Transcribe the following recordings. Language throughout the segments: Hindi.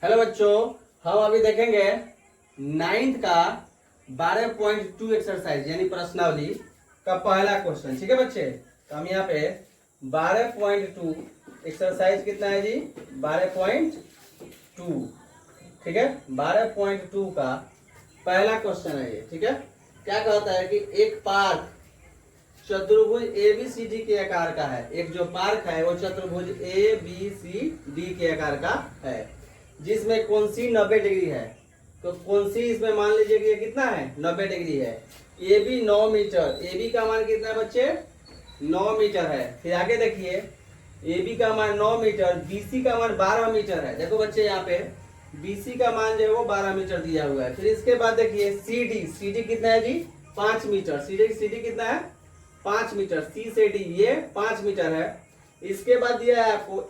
हेलो बच्चों, हम अभी देखेंगे नाइन्थ का 12.2 एक्सरसाइज यानी प्रश्नावली का पहला क्वेश्चन। ठीक है बच्चे, तो हम यहाँ पे 12.2 एक्सरसाइज कितना है जी 12.2। ठीक है, 12.2 का पहला क्वेश्चन है ये। ठीक है, क्या कहता है कि एक पार्क चतुर्भुज ABCD के आकार का है। एक जो पार्क है वो चतुर्भुज ABCD के आकार का है, जिसमें कौन सी 90 डिग्री है। तो कौन सी इसमें मान लीजिए कि ये कितना है 90 डिग्री है। AB 9 मीटर, AB का मान कितना है बच्चे 9 मीटर है। फिर आगे देखिए AB का मान 9 मीटर, BC का मान 12 मीटर है। देखो बच्चे यहाँ पे BC का मान जो है वो 12 मीटर दिया हुआ है। फिर इसके बाद देखिए CD कितना है जी 5 मीटर। CD कितना है 5 मीटर। C से D ये 5 मीटर है। इसके बाद दिया है आपको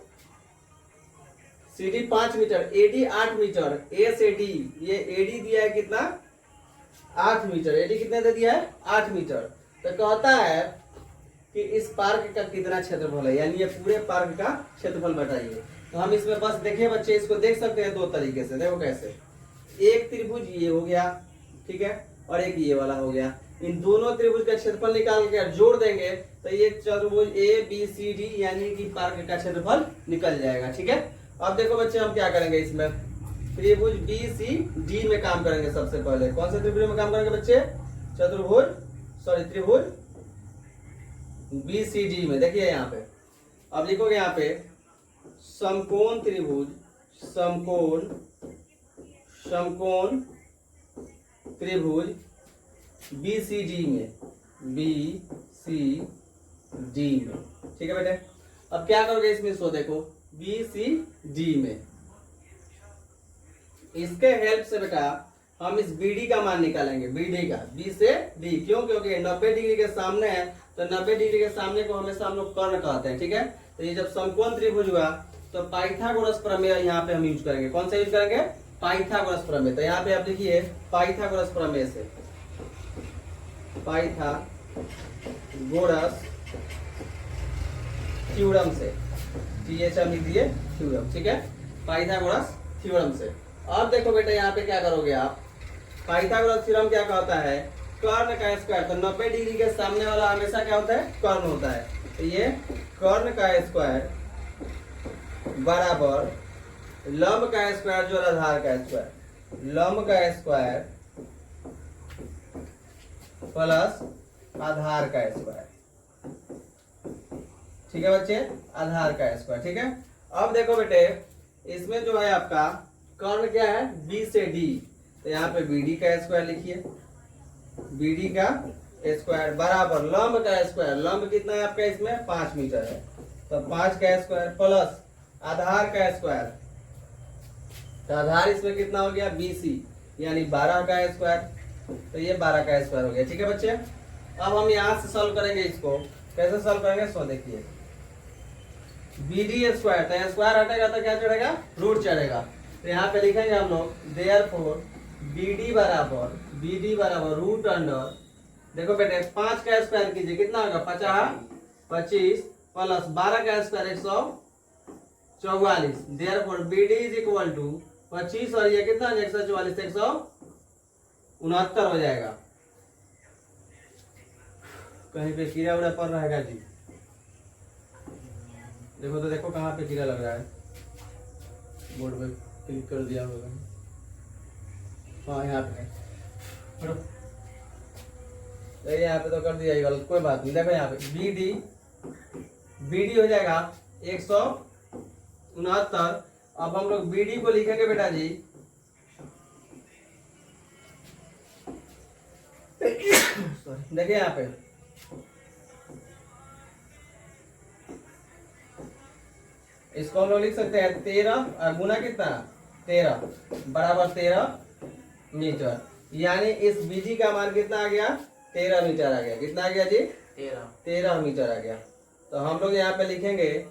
CD 5 metre, AD 8 metre, A से D ये AD दिया है कितना 8 मीटर। AD कितने दे दिया है 8 मीटर। तो कहता है कि इस पार्क का कितना क्षेत्रफल है, यानी ये पूरे पार्क का क्षेत्रफल बताइए। तो हम इसमें बस देखिए बच्चे, इसको देख सकते हैं दो तरीके से। देखो कैसे, एक त्रिभुज ये हो गया, ठीक है, और एक ये वाला हो गया। इन दोनों त्रिभुज का क्षेत्रफल निकाल के जोड़ देंगे तो ये चतुर्भुज ABCD यानी कि पार्क का क्षेत्रफल निकल जाएगा। ठीक है, अब देखो बच्चे हम क्या करेंगे, इसमें त्रिभुज BCD में काम करेंगे। सबसे पहले कौन से त्रिभुज में काम करेंगे बच्चे, त्रिभुज BCD में। देखिए यहाँ पे अब लिखोगे यहाँ पे समकोण त्रिभुज, समकोण त्रिभुज BCD में, BCD में। ठीक है बेटे, अब क्या करोगे इसमें, सो देखो BCD में इसके हेल्प से बेटा हम इस BD का मान निकालेंगे। BD का B से D, क्यों, क्योंकि 90 डिग्री के सामने है तो 90 डिग्री के सामने को हमेशा हम लोग कर्ण कहते हैं। ठीक है, तो ये जब समकोण त्रिभुज हुआ तो पाइथागोरस प्रमेय यहाँ पे हम यूज करेंगे। कौन सा यूज करेंगे, पाइथागोरस प्रमेय। तो यहाँ पे आप लिखिए पाइथागोरस प्रमेय से, पाइथागोरस थ्योरम से, TH लिख दिए थ्योरम। ठीक है, पाइथागोरस थ्योरम से। अब देखो बेटा यहाँ पे क्या करोगे आप, पाइथागोरस थ्योरम क्या कहता है, कर्ण का स्क्वायर। तो 90 डिग्री के सामने वाला हमेशा क्या होता है, कर्ण होता है। तो ये कर्ण का स्क्वायर बराबर लंब का स्क्वायर जो आधार का स्क्वायर, लंब का स्क्वायर प्लस आधार का स्क्वायर। ठीक है बच्चे, आधार का स्क्वायर। ठीक है, अब देखो बेटे इसमें जो है आपका कर्ण क्या है B से D, तो यहाँ पे BD का स्क्वायर लिखिए, BD का स्क्वायर बराबर लंब का स्क्वायर। लंब कितना है आपका इसमें 5 मीटर है, तो 5 का स्क्वायर प्लस आधार का स्क्वायर। तो आधार इसमें कितना हो गया BC यानी 12 का स्क्वायर, तो ये 12 का स्क्वायर हो गया। ठीक है बच्चे, अब हम यहाँ से सॉल्व करेंगे। इसको कैसे सॉल्व करेंगे, सो देखिए BD स्क्वायर, तो स्क्वायर हटेगा तो क्या चढ़ेगा, रूट चढ़ेगा। तो यहाँ पे लिखेंगे हम लोग देयरफॉर BD बराबर रूट अंडर, देखो बेटे 5 का स्क्वायर कीजिए कितना होगा 25 प्लस 12 का square 144। Therefore BD is equal to 25 और ये कितना 144, 169 हो जाएगा। कहीं पे कीड़ा उड़ा पड़ रहेगा जी, देखो तो देखो कहाँ पे कीड़ा लग रहा है, बोर्ड पे क्लिक कर दिया होगा। हाँ यहाँ पे यहाँ पे तो कर दिया ही गलत, कोई बात नहीं। देखो यहाँ पे BD हो जाएगा 169। अब हम लोग BD को लिखेंगे बेटा जी देखिए यहाँ पे इसको हम लोग लिख सकते हैं 13 गुना कितना 13 बराबर 13 मीटर, यानी इस BD का मान कितना आ गया 13 मीटर आ गया। कितना आ गया जी 13 मीटर आ गया। तो हम लोग यहाँ पे लिखेंगे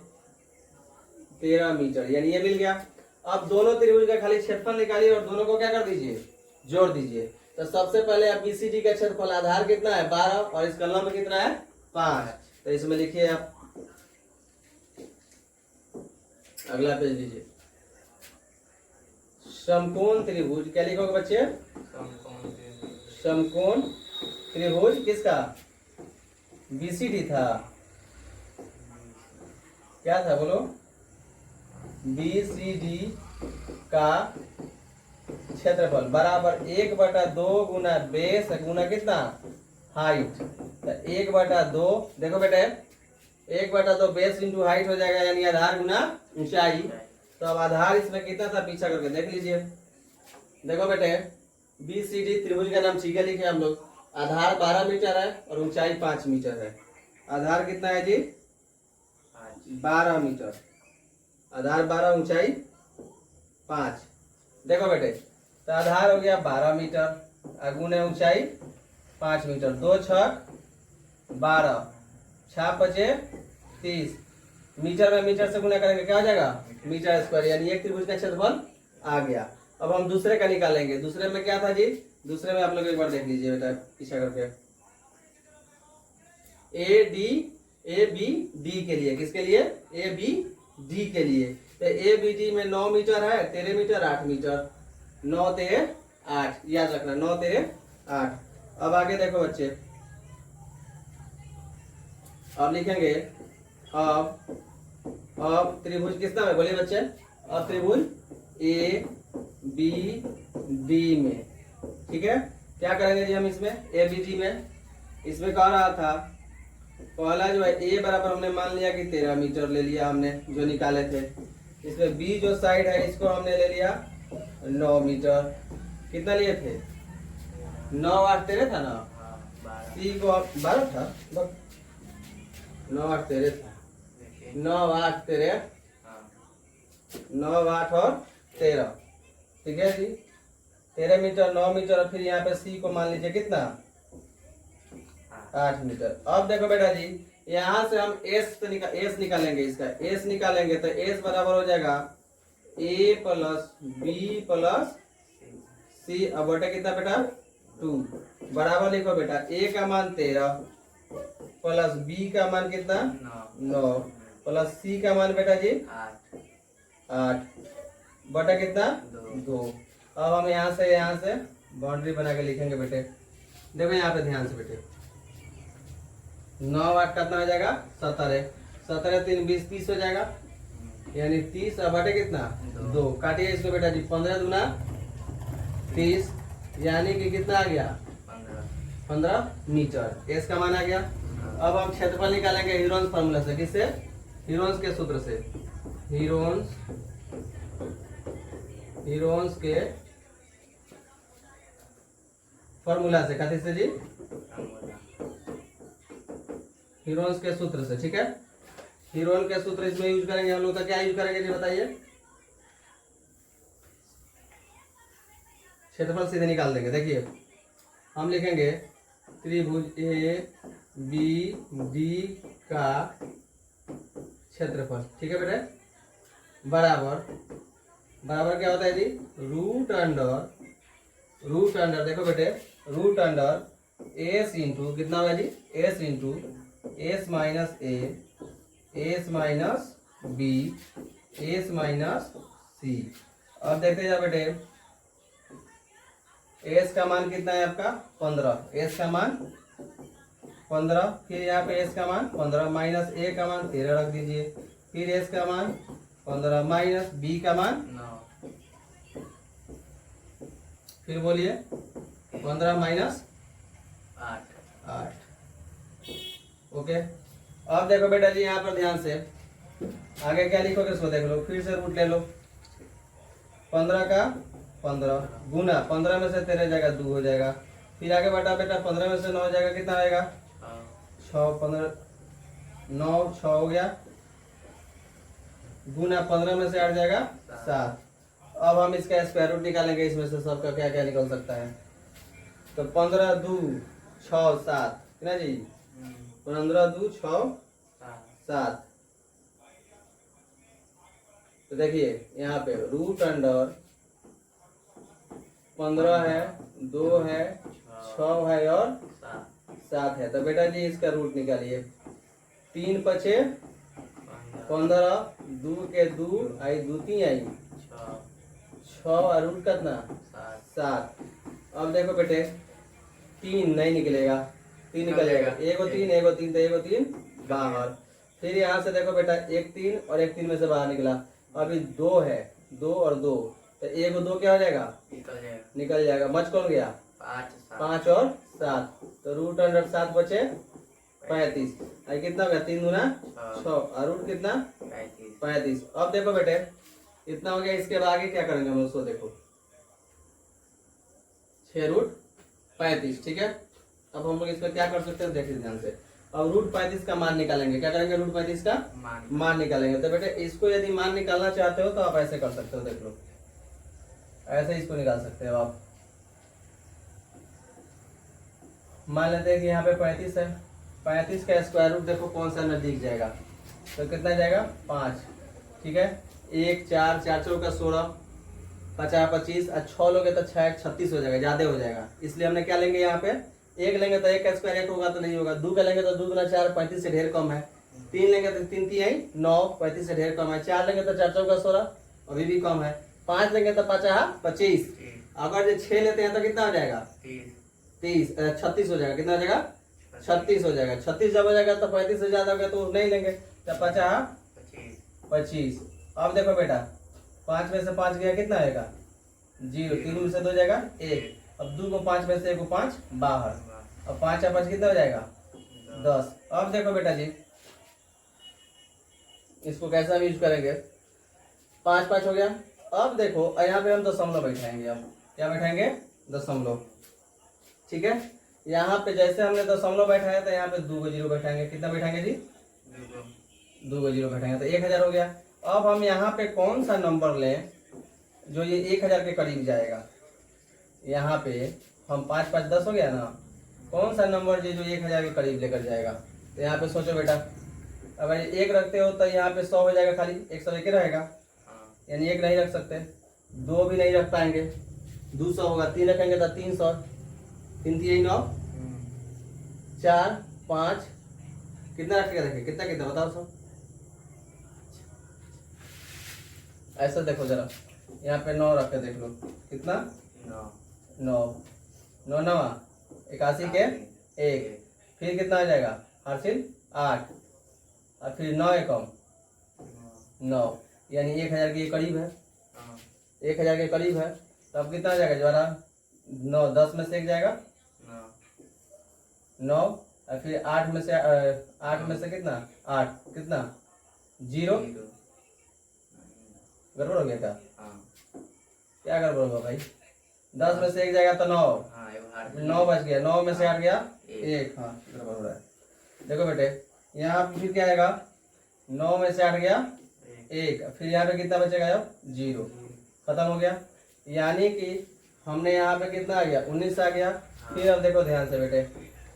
13 मीटर, यानी ये मिल गया। अब दोनों त्रिभुज का खाली क्षेत्रफल निकालिए और दोनों को क्या कर दीजिए, जोड़ दीजिए। तो सबसे पहले आप BCD का क्षेत्रफल आधार कितना है 12 और इसका लंब कितना है 5। तो इसमें लिखिए आप, अगला पेज लीजिए, समकोण त्रिभुज, क्या लिखोगे बच्चे? समकोण त्रिभुज किसका? बीसीडी था, क्या था बोलो? बीसीडी का क्षेत्रफल बराबर 1/2 गुना बेस गुना कितना? हाइट। तो 1/2, देखो बेटे 1/2 बेस इंटू हाइट हो जाएगा, यानी आधार गुना ऊंचाई। तो अब आधार इसमें कितना था पीछा करके देख लीजिए। देखो बेटे बीसीडी त्रिभुज का नाम ठीक है लिखे हम लोग। आधार 12 मीटर है और ऊंचाई 5 मीटर है। आधार कितना है जी? 12 मीटर। आधार 12, ऊंचाई 5। देखो बेटे तो आधार हो गया 12 मीटर, अगुण है ऊंचाई 5 मीटर। 2 छक 12, 6 पचे 30। मीटर में मीटर से गुना करेंगे क्या हो जाएगा? मीटर स्क्वायर, यानी एक त्रिभुज का क्षेत्रफल आ गया। अब हम दूसरे का निकालेंगे। दूसरे में क्या था जी? दूसरे में आप लोग एक बार देख लीजिए बेटा पीछा करके। ए बी डी के लिए, किसके लिए? ए बी डी के लिए। तो ए बी डी में 9 मीटर है, 13 मीटर 8 मीटर, 9 13 8, याद रखना 9 13 8। अब आगे देखो बच्चे, अब लिखेंगे अब त्रिभुज किस नाम है बोलिए बच्चे? अब त्रिभुज ए बी डी में, ठीक है। क्या करेंगे जी हम इसमें? ए बी डी में इसमें कह रहा था पहला जो है ए बराबर हमने मान लिया कि 13 मीटर ले लिया हमने जो निकाले थे। इसमें बी जो साइड है इसको हमने ले लिया 9 मीटर। कितना लिए थे? 9 8 13 था ना, सी को 12 था, 9 8 13 था, 9 8 13, 9 8 और 13, ठीक है जी। 13 मीटर 9 मीटर और फिर यहाँ पे सी को मान लीजिए कितना? 8 मीटर। अब देखो बेटा जी यहाँ से हम एस निकालेंगे, इसका एस निकालेंगे तो एस बराबर हो जाएगा ए प्लस बी प्लस सी। अब बटा कितना बेटा? 2 बराबर लिखो बेटा ए का मान 13 प्लस बी का मान कितना? 9 प्लस सी का मान बेटा जी 8 बटा कितना? 2। अब हम यहाँ से बाउंड्री बना के लिखेंगे बेटे। देखो यहाँ पे ध्यान से बेटे, 9 8 कितना हो जाएगा? 17, 17 3 20 30 हो जाएगा, यानी 30 अब बटे कितना? 2। काटिए इसको बेटा जी, 15 दूना 30, यानी कि कितना आ गया? 15 मीटर। एस का मान आ गया। अब हम क्षेत्रफल निकालेंगे हीरोन्स फार्मूला से। किससे? हीरोन्स के सूत्र से। हीरोन्स के फार्मूला से। कथी से जी? हीरोन्स के सूत्र से, ठीक है। हीरोन के सूत्र इसमें यूज करेंगे हम लोग। तो क्या यूज करेंगे जी बताइए? क्षेत्रफल सीधे निकाल देंगे। देखिए हम लिखेंगे त्रिभुज ए बी डी का क्षेत्रफल, ठीक है बेटे, बराबर क्या होता है जी? रूट अंडर देखो बेटे, रूट अंडर एस इंटू कितना होगा जी? S into S minus A, S minus B, S minus C. अब देखते जाओ बेटे, एस का मान कितना है आपका? 15। एस का मान 15, फिर यहाँ पे एस का मान 15 माइनस ए का मान 13 रख दीजिए, फिर एस का मान 15 माइनस बी का मान 9, फिर बोलिए 15 माइनस 8। ओके। अब देखो बेटा जी यहाँ पर ध्यान से आगे क्या लिखोगे इसको देख लो, फिर से रूट ले लो। 15 का 15 गुना 15 में से 13 जाएगा 2 हो जाएगा, फिर आगे बढ़ा बेटा 15 में से 9 हो जाएगा, कितना आएगा? 6 15 9 6 हो गया, गुना 15 में से 8 जाएगा 7। अब हम इसका स्क्वायर रूट निकालेंगे, इसमें से सबका क्या क्या निकल सकता है। तो 15 2 6 7 कितना जी? 15 2 6 7। तो देखिए यहाँ पे रूट अंडर 15 है, 2 है, 6 है और 7 है। तो बेटा जी इसका रूट निकालिए। 3 पचे 15, 2 के 2 आई 2 3 आई 6 और रूट कितना 7। अब देखो बेटे 3 नहीं निकलेगा, 3 निकलेगा, एगो 3 एगो 3 तो एगो 3 बाहर। फिर यहाँ से देखो बेटा एक 3 और एक 3 में से बाहर निकला। अभी 2 है, 2 और 2 तो एगो 2 क्या हो जाएगा निकल जाएगा। बच कौन गया 5 और 7 तो रूट अंडर 7 बचे 35। कितना हो गया 3 दूना 6 और रूट कितना 35। अब देखो बेटे इतना हो गया, इसके बाद आगे क्या करेंगे हम उसको देखो 6 रूट 35 ठीक है। अब हम लोग इसमें क्या कर सकते हैं देखिए ध्यान से। अब रूट 35 का मान निकालेंगे। क्या करेंगे रूट 35 का मान निकालेंगे। तो बेटे इसको यदि मान निकालना चाहते हो तो आप ऐसे कर सकते हो, देख लो ऐसे इसको निकाल सकते हो आप। मान लेते हैं कि यहाँ पे 35 है, 35 का स्क्वायर रूट देखो कौन सा नजदीक जाएगा तो कितना जाएगा 5 ठीक है। 1 4 4 चौका 16 50 25 और 6 लोगे तो 6 36 हो जाएगा, ज्यादा हो जाएगा। इसलिए हमने क्या लेंगे यहाँ पे 1 लेंगे तो 1 का स्क्वायर 1 होगा तो नहीं होगा। 2 का लेंगे तो 2 गुना 4 35 से ढेर कम है। 3 लेंगे तो 3 3 9 35 से ढेर कम है। 4 लेंगे तो 4 चौका 16 अभी भी कम है। 5 लेंगे तो 5 25। अगर जो 6 लेते हैं तो कितना हो जाएगा 36 हो जाएगा। कितना हो जाएगा 36 हो जाएगा। 36 जब हो जाएगा तो 35 से ज्यादा हो गया तो नहीं लेंगे तो 50 25। अब देखो बेटा 5 में से 5 गया कितना आएगा 0, 3 में से 2 जाएगा 1। अब 2 को 5 में से 1 को 5 बाहर। अब 5 और 5 कितना हो जाएगा 10। अब देखो बेटा जी इसको कैसा यूज करेंगे 5 5 हो गया। अब देखो यहाँ पे हम दशमलव बैठाएंगे। अब क्या बैठाएंगे दशमलव ठीक है। यहाँ पे जैसे हमने दशमलव बैठाया था यहाँ पे 2 0 बैठाएंगे। कितना बैठाएंगे जी 2 0 बैठाएंगे तो 1000 हो गया। अब हम यहाँ पे कौन सा नंबर लें जो ये 1000 के करीब जाएगा। यहाँ पे हम 5 5 10 हो गया ना, कौन सा नंबर जो 1000 के करीब लेकर जाएगा। तो यहाँ पे सोचो बेटा अगर 1 रखते हो तो यहाँ पे 100 हो जाएगा, खाली 101 रहेगा यानी 1 नहीं रख सकते। 2 भी नहीं रख पाएंगे, 200 होगा। 3 रखेंगे तो 300, 3 3 9 4 5 कितना रखेगा देखिए कितना कितना बताओ सब। ऐसा देखो जरा यहाँ पे 9 रख के देख लो कितना 9 9 9 81 के 1। फिर कितना आ जाएगा हासिल 8 और फिर 9 एकम 9 यानी 1000 के करीब है। 1000 के करीब है तब कितना आ जाएगा जरा 9 10 में से 1 जाएगा 9 और फिर 8 में से कितना 8 कितना 0। गड़बड़ हो गया क्या गड़बड़ होगा भाई। 10 में से 1 जाएगा तो 9 बच गया। 9 में से 8 गया 1। हाँ गड़बड़ हो रहा है। देखो बेटे यहाँ पे फिर क्या आएगा 9 में से 8 गया 1। फिर यहाँ पे कितना बचेगा 0 खत्म हो गया। यानी कि हमने यहाँ पे कितना आ गया 19 आ गया। फिर अब देखो ध्यान से बेटे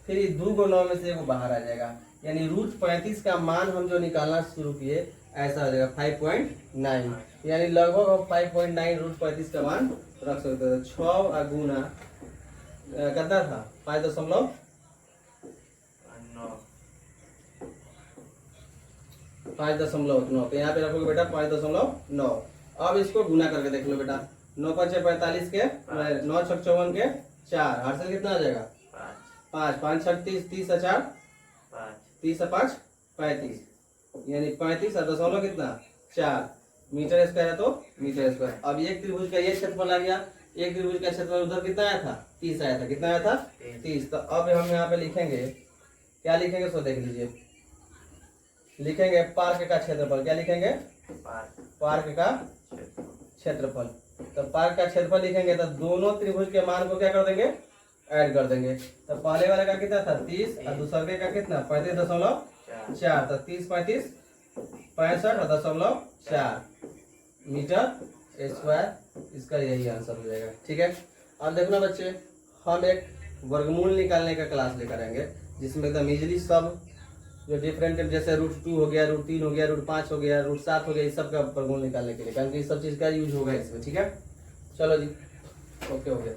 फिर 2 को 9 में से 1 बाहर आ जाएगा यानी रूट 35 का मान हम जो निकालना शुरू किए ऐसा हो जाएगा 5.9 यानी लगभग हम 5.9 रूट 35 का मान रख सकते थे। 6 और गुना कितना था 5.9 तो यहाँ पे रखोगे बेटा 5.9। अब इसको गुना करके देख लो बेटा 9 5 45 के 9 6 54 के 4 हर्षल कितना आ जाएगा 5 5 6 30 30 और 4 30 और 5 35 यानी 35 और दशमलव कितना 4 मीटर स्क्वायर है तो मीटर स्क्वायर। अब एक त्रिभुज का ये क्षेत्रफल आ गया, एक त्रिभुज का क्षेत्रफल उधर कितना आया था 30 आया था। कितना आया था 30। तो अब हम यहाँ पे लिखेंगे क्या लिखेंगे सो देख लीजिए। लिखेंगे पार्क का क्षेत्रफल। क्या लिखेंगे पार्क का क्षेत्रफल। तो पार्क का क्षेत्रफल लिखेंगे तो दोनों त्रिभुज के मान को क्या कर देंगे ऐड कर देंगे। तो पहले वाले का कितना था 30 और दूसरे का कितना 35.4 तो 30 35 65.4 मीटर स्क्वायर। इसका यही आंसर हो जाएगा ठीक है। अब देखना बच्चे हम एक वर्गमूल निकालने का क्लास लेकर आएंगे जिसमें एकदम इजीली सब जो डिफरेंट जैसे रूट 2 हो गया रूट 3 हो गया रूट 5 हो गया रूट 7 हो गया इस सब का वर्गमूल निकालने के लिए, क्योंकि इस सब चीज़ का यूज होगा इसमें ठीक है। चलो जी ओके हो गया।